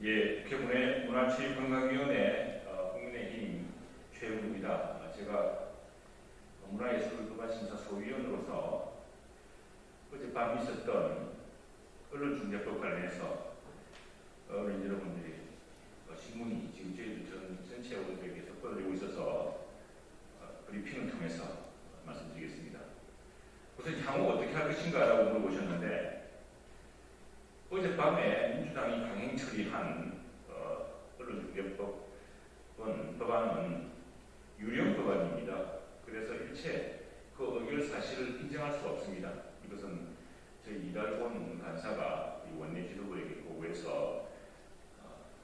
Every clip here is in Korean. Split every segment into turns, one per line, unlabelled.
예, 국회 문화체육관광위원회 국민의힘 최영우입니다. 제가 문화예술도반심사 소위원으로서 어젯밤 있었던 언론중재법 관련해서 언론 여러분들이 신문이 지금 저희들 전체 언론들에게 뻗어지고 있어서 브리핑을 통해서 말씀드리겠습니다. 우선 향후 어떻게 할 것인가라고 물어보셨는데, 어젯밤에 민주당이 강행 처리한 언론중재법 법안은 유령 법안입니다. 그래서 일체 그 의결 사실을 인정할 수 없습니다. 이것은 저희 이달곤 간사가 원내 지도부에게 보고해서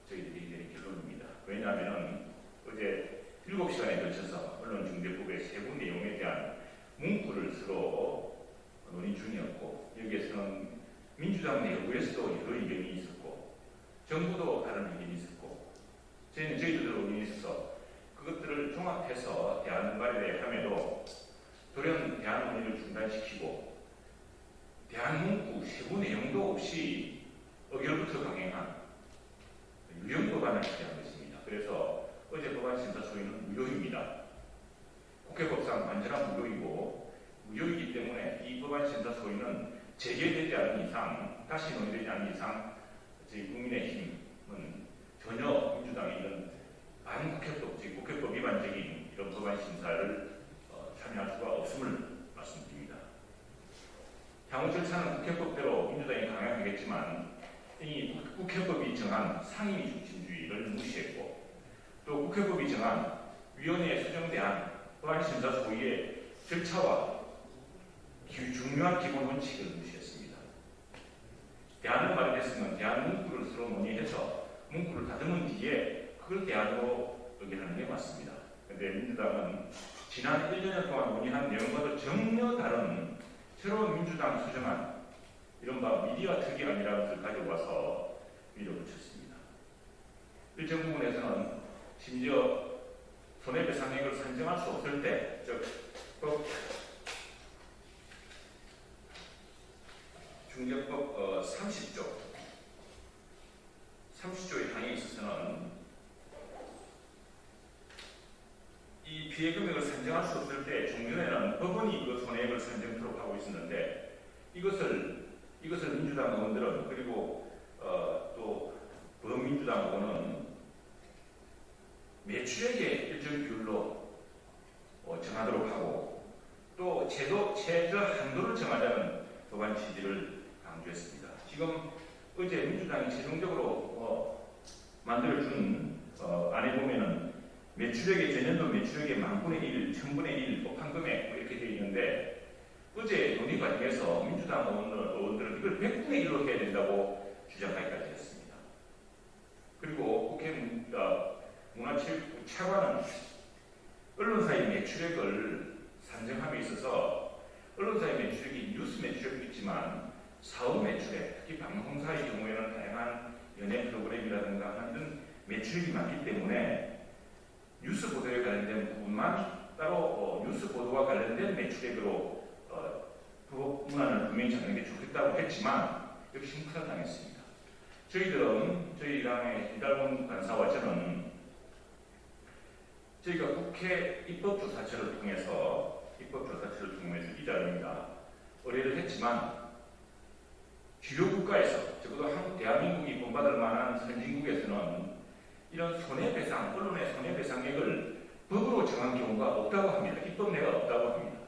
저희들이 내린 결론입니다. 왜냐하면 어제 7시간에 걸쳐서 언론중재법의 세부 내용에 대한 문구를 서로 논의 중이었고, 여기에서는 민주당 내부에서도 여러 의견이 있었고, 정부도 다른 의견이 있었고, 저희들도 의견이 있어서 그것들을 종합해서 대안 발의함에도 돌연 대안 논의를 중단시키고 대안 문구 세부 내용도 없이 의결부터 강행한 유령 법안을 처리한 것입니다. 그래서 어제 법안 심사 소위는 무효입니다. 국회법상 완전한 무효이고, 무효이기 때문에 이 법안 심사 소위는 재개되지 않은 이상, 다시 논의되지 않은 이상 저희 국민의힘은 전혀 민주당의 이런 반국회법, 즉 국회법 위반적인 이런 법안 심사를 참여할 수가 없음을 말씀드립니다. 향후 절차는 국회법대로 민주당이 강행하겠지만, 이 국회법이 정한 상임위 중심주의를 무시했고, 또 국회법이 정한 위원회에 수정대한 법안 심사 소위의 절차와 중요한 기본 원칙을 무시했습니다. 대안을 마련했으면 대안 문구를 서로 논의해서 문구를 다듬은 뒤에 그걸 대안으로 의결하는 게 맞습니다. 그런데 민주당은 지난 1년 동안 논의한 내용과도 전혀 다른 새로운 민주당 수정안, 이른바 미디어 특위안이라는 것을 가져와서 밀어붙였습니다. 일정 부분에서는 심지어 손해배상액을 산정할 수 없을 때, 즉 중재법 30조의 항에 있어서는 이 피해 금액을 산정할 수 없을 때 종전에는 법원이 그 손해액을 산정토록 하고 있었는데, 이것을 민주당 의원들은, 그리고 또 범민주당 의원은 매출액의 일정 비율로 정하도록 하고, 또 최저 한도를 정하자는 법안 취지를 강조했습니다. 지금 어제 민주당이 최종적으로 만들어준 안에 보면은 매출액의 전년도 매출액의 만분의 1, 천분의 1, 판금액 이렇게 되어 있는데, 어제 논의 과정에서 민주당 의원들은 이걸 100분의 1로 해야 된다고 주장하기까지 했습니다. 그리고 국회 문화체육부 차관은 언론사의 매출액을 산정함에 있어서 언론사의 매출액이 뉴스 매출액도 있지만 사업 매출액, 특히 방송사의 경우에는 다양한 연예 프로그램이라든가 하는 매출액이 많기 때문에 뉴스 보도에 관련된 부분만 따로 뉴스 보도와 관련된 매출액으로 문안을 분명히 잡는 게 좋겠다고 했지만 역시 무산당했습니다. 저희 당의 이달곤 간사와 저는 저희가 국회 입법조사처를 통해서 이 자료입니다. 의뢰를 했지만 주요 국가에서, 적어도 대한민국이 본받을 만한 선진국에서는 이런 손해배상, 언론의 손해배상액을 법으로 정한 경우가 없다고 합니다. 입법례가 없다고 합니다.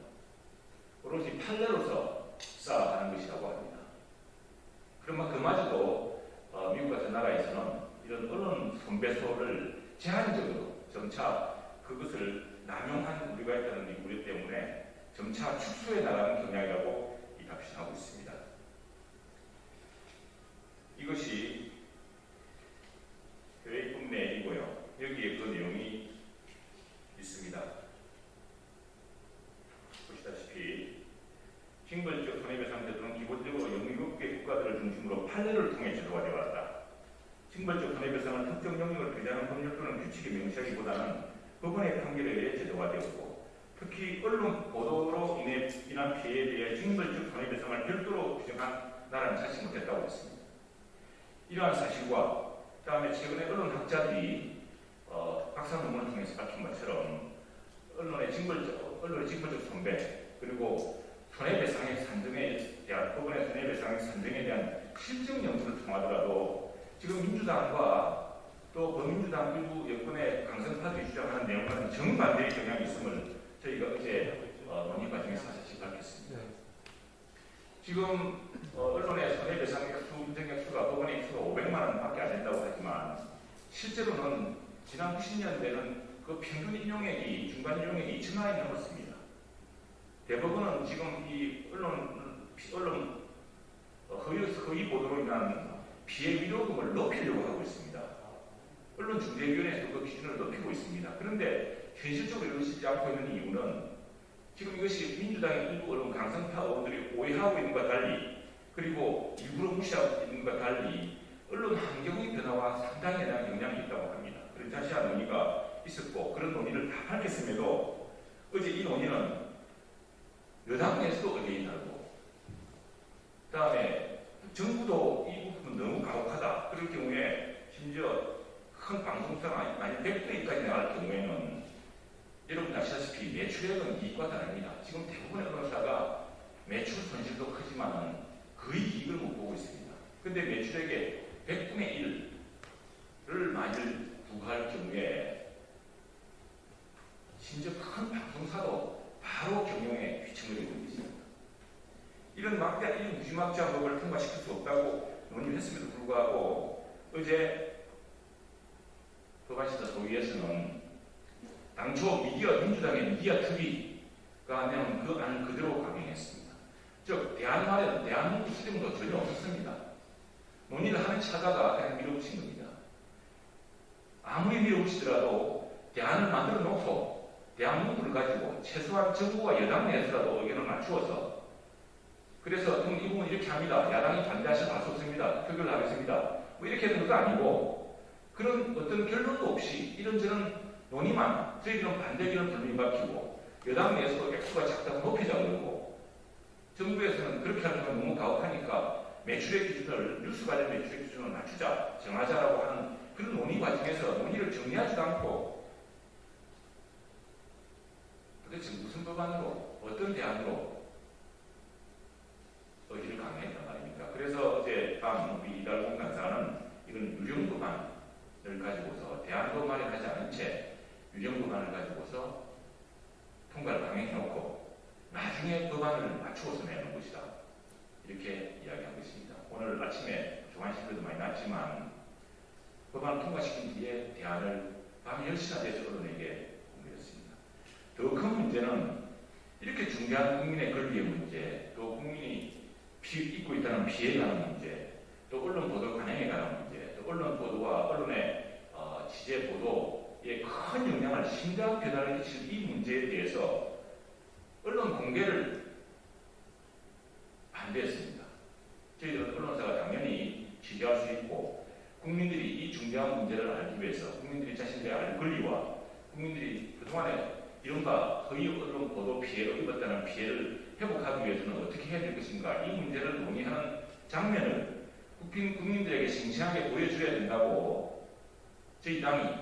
오로지 판례로서 쌓아가는 것이라고 합니다. 그러면 그마저도 미국 같은 나라에서는 이런 언론 손배소를 제한적으로 점차 그것을 남용한 우리가 있다는 이 우려 때문에 점차 축소해 나가는 경향이라고 답신하고 있습니다. 이것이 교회 입법 내이고요. 여기에 그 내용이 있습니다. 보시다시피 징벌적 손해배상 제도는 기본적으로 영유국계 국가들을 중심으로 판례를 통해 제도가 되어 왔다. 징벌적 손해배상은 특정 영역을 규정하는 법률 또는 규칙에 명시하기보다는 법원의 판결에 의해 제도가 되었고, 특히 언론 보도로 인한 피해에 대해 징벌적 손해배상을 별도로 규정한 나라는 찾지 못했다고 했습니다. 이러한 사실과 그다음에 최근에 언론학자들이 박사 논문을 통해서 밝힌 것처럼 언론의 징벌적 손배 그리고 손해배상의 산정에 대한 법원의 손해배상의 산정에 대한 실증 연구를 통하더라도 지금 민주당과 또 범민주당 일부 여권의 강성파들이 주장하는 내용과는 정반대의 경향이 있음을 저희가 어제 논의 과정에서 사실 밝혔습니다. 지금 언론의 손해배상 액수, 인정 액수가 법원의 액수가 500만 원밖에 안 된다고 하지만 실제로는 지난 90년대는 그 평균 인용액이 중간 인용액이 2천만 원이 넘었습니다. 대법원은 지금 이 언론 허위 보도로 인한 피해 위로금을 높이려고 하고 있습니다. 언론중재위원회에서 그 기준을 높이고 있습니다. 그런데 현실적으로 이루어지지 않고 있는 이유는 지금 이것이 민주당의 일부 언론 강성파 의원들이 오해하고 있는 것과 달리 그리고 일부러 무시하고 있는 것과 달리 언론 환경의 변화와 상당히 영향이 있다고 합니다. 그래서 자세한 논의가 있었고 그런 논의를 다 밝혔음에도 어제 이 논의는 여당 내에서도 의견이 다르고 그 다음에 정부도 이 부분은 너무 가혹하다. 그럴 경우에 심지어 큰 방송사가 만약 100대까지 나갈 경우에는 여러분 아시다시피 매출액은 이익과 다릅니다. 지금 대부분의 언론사가 매출 손실도 크지만 거의 이익을 못 보고 있습니다. 근데 매출액의 100분의 1을 만일 부과할 경우에 심지어 큰 방송사도 바로 경영에 휘청을 내고 있습니다. 이런 무지막지한 법을 통과시킬 수 없다고 논의를 했음에도 불구하고 어제 법안심사 소위에서는 당초 민주당의 미디어 특위가 내놓은 그 안을 그대로 강행했습니다. 즉 대안말에는 대한민국 수정도 전혀 없었습니다. 논의를 하는 차가가 그냥 밀어붙인 겁니다. 아무리 밀어붙이더라도 대안을 만들어 놓고 대안 문구를 가지고 최소한 정부와 여당 내에서라도 의견을 맞추어서 그래서 이 부분 이렇게 합니다. 야당이 반대하셔도 할 수 없습니다. 표결을 하겠습니다. 뭐 이렇게 되는 것도 아니고 그런 어떤 결론도 없이 이런저런 논의만 저희들은 반대 의견을 분명히 밝히고 여당 내에서도 액수가 작다고 높이자 그러고 정부에서는 그렇게 하는 건 너무 가혹하니까 매출액 기준을 뉴스 관련 매출액 기준을 낮추자 정하자라고 하는 그런 논의 과정에서 논의를 정리하지도 않고 도대체 무슨 법안으로 어떤 대안으로 의지를 강행했단 말입니까? 그래서 어제 밤 우리 이달공 간사는 이건 유령 법안을 가지고서 대안도 마련하지 않은 채 유령 법안을 가지고서 통과를 강행해놓고 나중에 법안을 맞추어서 내는 것이다. 이렇게 이야기한 것입니다. 오늘 아침에 조간신문도 많이 났지만 법안을 통과시킨 뒤에 대안을 밤 10시나 돼서 언론에게 공개했습니다. 더 큰 문제는 이렇게 중대한 국민의 권리의 문제, 또 국민이 입고 있다는 피해에 관한 문제, 또 언론 보도 관행에 관한 문제, 또 언론 보도와 언론의 취재 보도에 큰 영향을 심각한 변화를 끼칠 이 문제에 대해서 언론 공개를 반대했습니다. 저희들은 언론사가 당연히 취재할 수 있고 국민들이 이 중대한 문제를 알기 위해서 국민들이 자신들의 알 권리와 국민들이 그동안에 이른바 허위 언론 보도 피해로 입었다는 피해를 회복하기 위해서는 어떻게 해야 될 것인가 이 문제를 논의하는 장면을 국민들에게 싱싱하게 보여줘야 된다고 저희 당이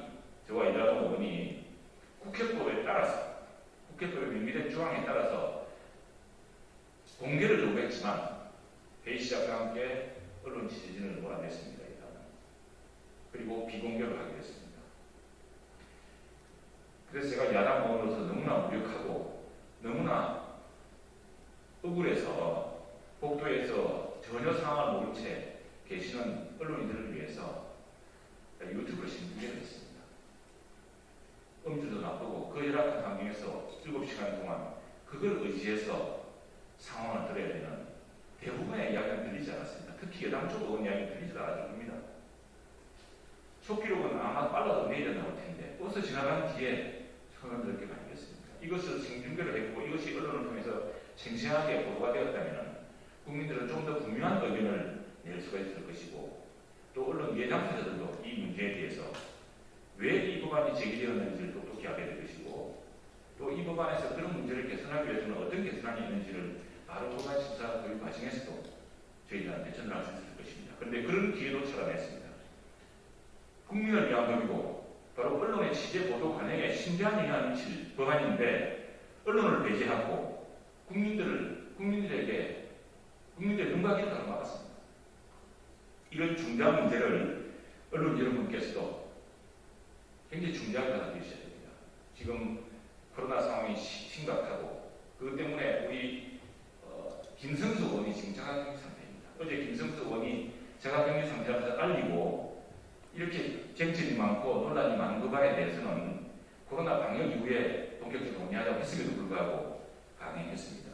저와 이달동 의원이 국회법에 따라서 국회법의 명기된 조항에 따라서 공개를 요구했지만 회의 시작과 함께 언론 취재진을 몰아냈습니다. 그리고 비공개로 하게 됐습니다. 그래서 제가 야당 의원으로서 너무나 무력하고 너무나 억울해서 복도에서 전혀 상황을 모른 채 계시는 언론인들을 위해서 유튜브를 신청을 했습니다. 음주도 나쁘고 그 열악한 환경에서 7시간 동안 그걸 의지해서 상황을 들어야 되는 대부분의 이야기는 들리지 않았습니다. 특히 여당 쪽 의원 이야기는 들리지 않았습니다. 속기록은 아마 빨라도 내일 나올 텐데 버스 지나간 뒤에 손을 들게 만들었습니다. 이것을 생중계를 했고 이것이 언론을 통해서 생생하게 보도가 되었다면 국민들은 좀 더 분명한 의견을 낼 수가 있을 것이고 또 언론 예당사들도 이 문제에 대해서 왜 이 법안이 제기되었는지를 똑똑히 알게 될 것이고 또 이 법안에서 그런 문제를 개선하기 위해서는 어떤 개선안이 있는지를 바로 법안심사 교육 과정에서도 저희들한테 전달할 수 있을 것입니다. 그런데 그런 기회도 찾아냈습니다. 국민을 위한 법이고 바로 언론의 취재 보도 관행에 심대한 영향을 미칠 법안인데 언론을 배제하고 국민들의 눈과 귀를 가로막았습니다. 이런 중대한 문제를 언론 여러분께서도 굉장히 중대하게 받아들이셔야 됩니다. 지금 코로나 상황이 심각하고 그것 때문에 우리 김성수 의원이 지금 자가격리 상태입니다. 어제 김성수 의원이 자가격리 상태라서 알리고 이렇게 쟁점이 많고 논란이 많은 법안에 대해서는 코로나 방역 이후에 본격적으로 논의하자고 했음에도 불구하고 강행했습니다.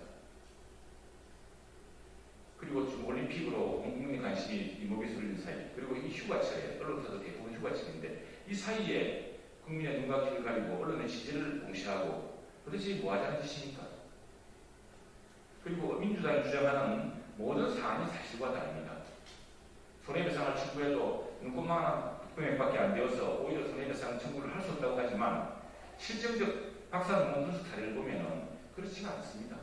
그리고 지금 올림픽으로 국민 관심이 이목이 쏠린 사이, 그리고 이 휴가철에 언론사도 대부분 휴가철인데 이 사이에 국민의 눈과 귀를 가리고 언론의 취재를 공시하고 도대체 뭐 하자는 짓입니까? 그리고 민주당이 주장하는 모든 사안이 사실과 다릅니다. 손해배상을 청구해도 인권만한 금액밖에 안 되어서 오히려 손해배상 청구를 할 수 없다고 하지만 실정적 박사 논문 분석 사례를 보면은 그렇지가 않습니다.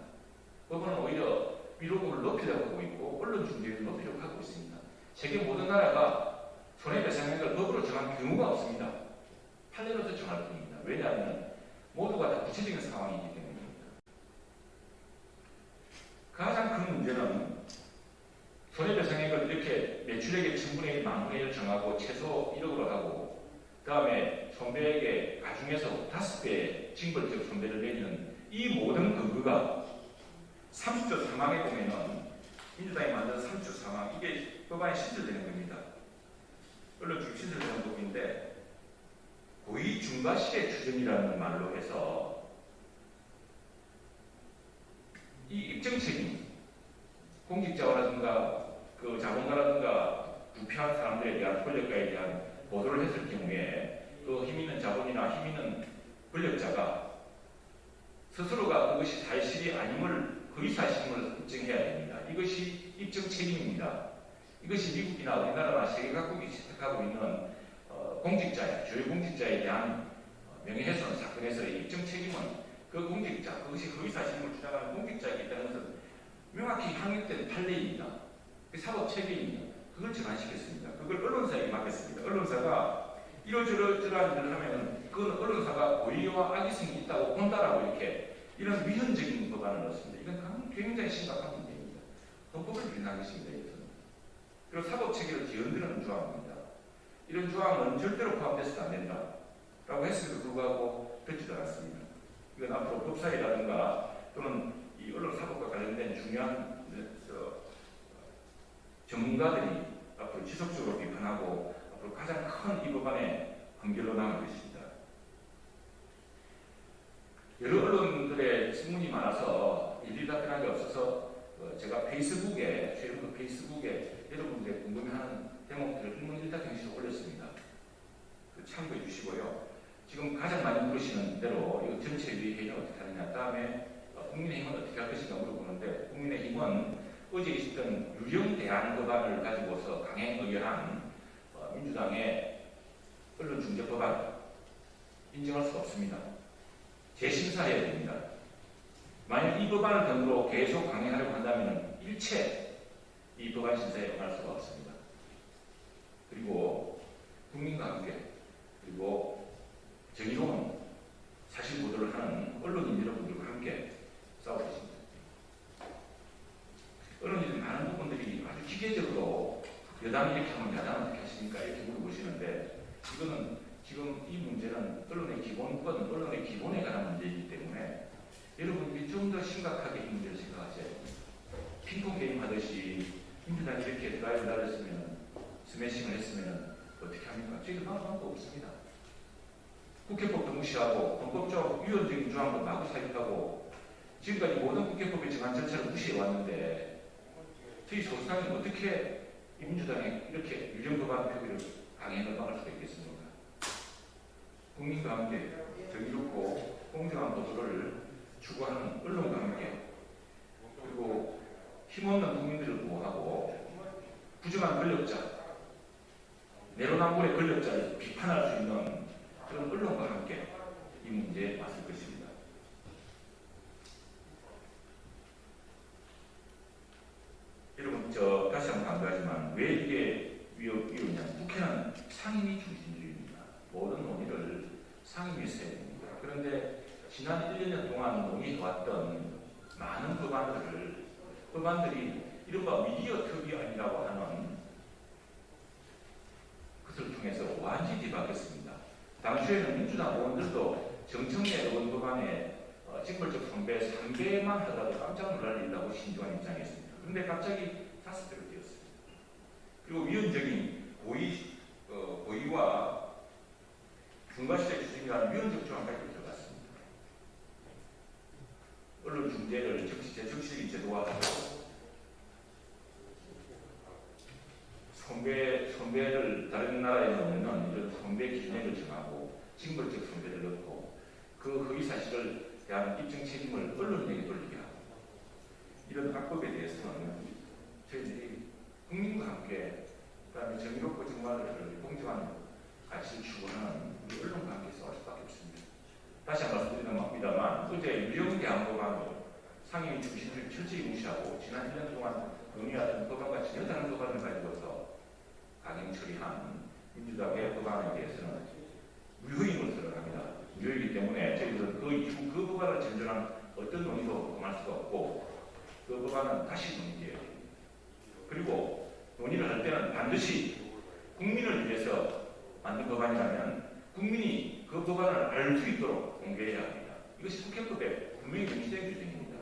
법원은 오히려 위로금을 높이려고 하고 있고 언론 중재를 높이려고 하고 있습니다. 세계 모든 나라가 손해배상액을 법으로 정한 경우가 없습니다. 판례로서 정할 뿐입니다. 왜냐하면 모두가 다 구체적인 상황이기 때문입니다. 가장 큰 문제는 손해배상액을 이렇게 매출액의 1000분의 1, 만분의 1을 정하고 최소 1억으로 하고 그 다음에 손배액의 가중에서 5배의 징벌적 손배를 내리는 이 모든 근거가 30조 3항에 보면은 민주당이 만든 30조 3항 이게 법안에 실질되는 겁니다. 언론 중심 실질되는 법인데 고의 중과실의 추정이라는 말로 해서 이 입증 책임 공직자라든가 그 자본가라든가 부패한 사람들에 대한 권력가에 대한 보도를 했을 경우에 그 힘 있는 자본이나 힘 있는 권력자가 스스로가 그것이 사실이 아님을 허위사실임을 입증해야 됩니다. 이것이 입증 책임입니다. 이것이 미국이나 우리나라나 세계 각국이 택하고 있는 공직자의 주요 공직자에 대한 명예훼손 사건에서의 입증 책임은 그 공직자, 그것이 허위사실임을 주장하는 공직자에게 있다는 것은 명확히 확립된 판례입니다. 그 사법 체계입니다. 그걸 전환시켰습니다. 그걸 언론사에게 맡겼습니다. 언론사가 이러저러한 일을 하면은 그건 언론사가 고의와 악의성이 있다고 본다라고 이렇게 이런 위헌적인 법안을 넣었습니다. 이건 굉장히 심각한 문제입니다. 헌법을 비난한 것입니다. 이것은. 그리고 사법 체계를 뒤흔드는 조항입니다. 이런 조항은 절대로 포함돼서는 안 된다라고 했음에도 불구하고 듣지도 않았습니다. 이건 앞으로 법사위라든가 또는 이 언론 사법과 관련된 중요한 전문가들이 앞으로 지속적으로 비판하고 앞으로 가장 큰 이 법안의 판결로 남을 것입니다. 여러 언론들의 질문이 많아서 일일이 답변한 게 없어서 제가 페이스북에 여러분들의 궁금해하는 대목들을 일문일답 형식으로 올렸습니다. 참고해 주시고요. 지금 가장 많이 물으시는 대로 이거 전체의 회의는 어떻게 하느냐, 다음에 국민의힘은 어떻게 할 것인가 물어보는데 국민의힘은 어제 있었던 유령 대안 법안을 가지고서 강행 의결한 민주당의 언론중재법안 인정할 수 없습니다. 재심사해야 됩니다. 만약 이 법안을 등으로 계속 강행하려고 한다면 일체 이 법안 심사에 응할 수가 없습니다. 그리고 국민과 함께 그리고 정의로운 사실 보도를 하는 언론인 여러분들과 함께 싸울 것입니다. 언론인들 많은 부분들이 아주 기계적으로 여당이 이렇게 하면 야당은 어떻게 하십니까? 이렇게 물어보시는데 이거는 지금 이 문제는 언론의 기본권, 언론의 기본에 관한 문제이기 때문에 여러분들이 좀 더 심각하게 이 문제를 생각하셔야 됩니다. 핑퐁 게임 하듯이 민주당이 이렇게 드라이브 달렸으면 스매싱을 했으면 어떻게 합니까? 저희들 방법도 없습니다. 국회법도 무시하고 헌법적 위헌적인 조항도 마구 사입하고 지금까지 모든 국회법의 정한 절차를 무시해 왔는데 저희 소수당이 어떻게 이 민주당에 이렇게 유령법안 표기를 강행을 막을 수가 있겠습니까? 국민과 함께 정의롭고 공정한 보도를 추구하는 언론과 함께 그리고 힘없는 국민들을 보호하고 부정한 권력자, 내로남불의 권력자를 비판할 수 있는 그런 언론과 함께 이 문제에 맞설 것입니다. 여러분, 다시 한번 강조하지만 왜 이게 위험이냐? 국회는 상임위 중심주의 상임위에서 해야 됩니다. 그런데 지난 1년 동안 논의해왔던 많은 법안들이 이른바 미디어 특위안이라고 하는 것을 통해서 완전히 뒤바뀌었습니다. 당시에는 민주당 의원들도 정청래 의원 법안에 징벌적 손배 3배만 하더라도 깜짝 놀랄 일이라고 신중한 입장이었습니다. 그런데 갑자기 5배로 되었습니다. 그리고 위헌적인 고의와 중과실의 추진이라는 위헌적 조항까지 들어갔습니다. 언론 중재를 적시적인 제도화하고 손배를 다른 나라에 넣는 이런 손배 기준을 정하고 징벌적 손배를 넣고 그 허위 사실을 대한 입증 책임을 언론에게 돌리게 하고 이런 악법에 대해서는 저희들이 국민과 함께 그다음에 정의롭고 정말을 공정한 가치를 추구하는 우리 언론과 함께 싸울 수밖에 없습니다. 다시 한번 말씀드립니다만 어제 유형대항법안도 상임위 중심을 철저히 무시하고 지난 1년 동안 논의하던 법안과 전혀 다른 법안을 가지고서 강행 처리한 민주당의 법안에 대해서는 무효임을 선언합니다. 무효이기 때문에 저희들은 그 법안을 전전한 어떤 논의도 범할 수가 없고 그 법안은 다시 논의해야 됩니다. 그리고 논의를 할 때는 반드시 국민을 위해서 만든 법안이라면 국민이 그 법안을 알 수 있도록 공개해야 합니다. 이것이 국회법에 분명히 명시된 규정입니다.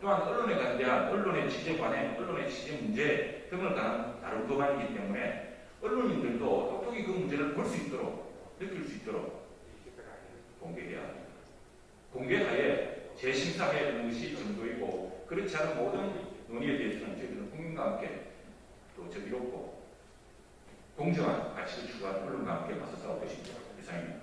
또한 언론에 관대한 언론의 취재 관행, 언론의 취재 문제 등을 다룬 법안이기 때문에 언론인들도 똑똑히 그 문제를 볼 수 있도록 느낄 수 있도록 공개해야 합니다. 공개하에 재심사해야 하는 것이 정도이고 그렇지 않은 모든 논의에 대해서는 저희들은 국민과 함께 또 정의롭고 공정한 가치를 추구하는 언론과 함께 맞서 싸울 것입니다. 이상입니다.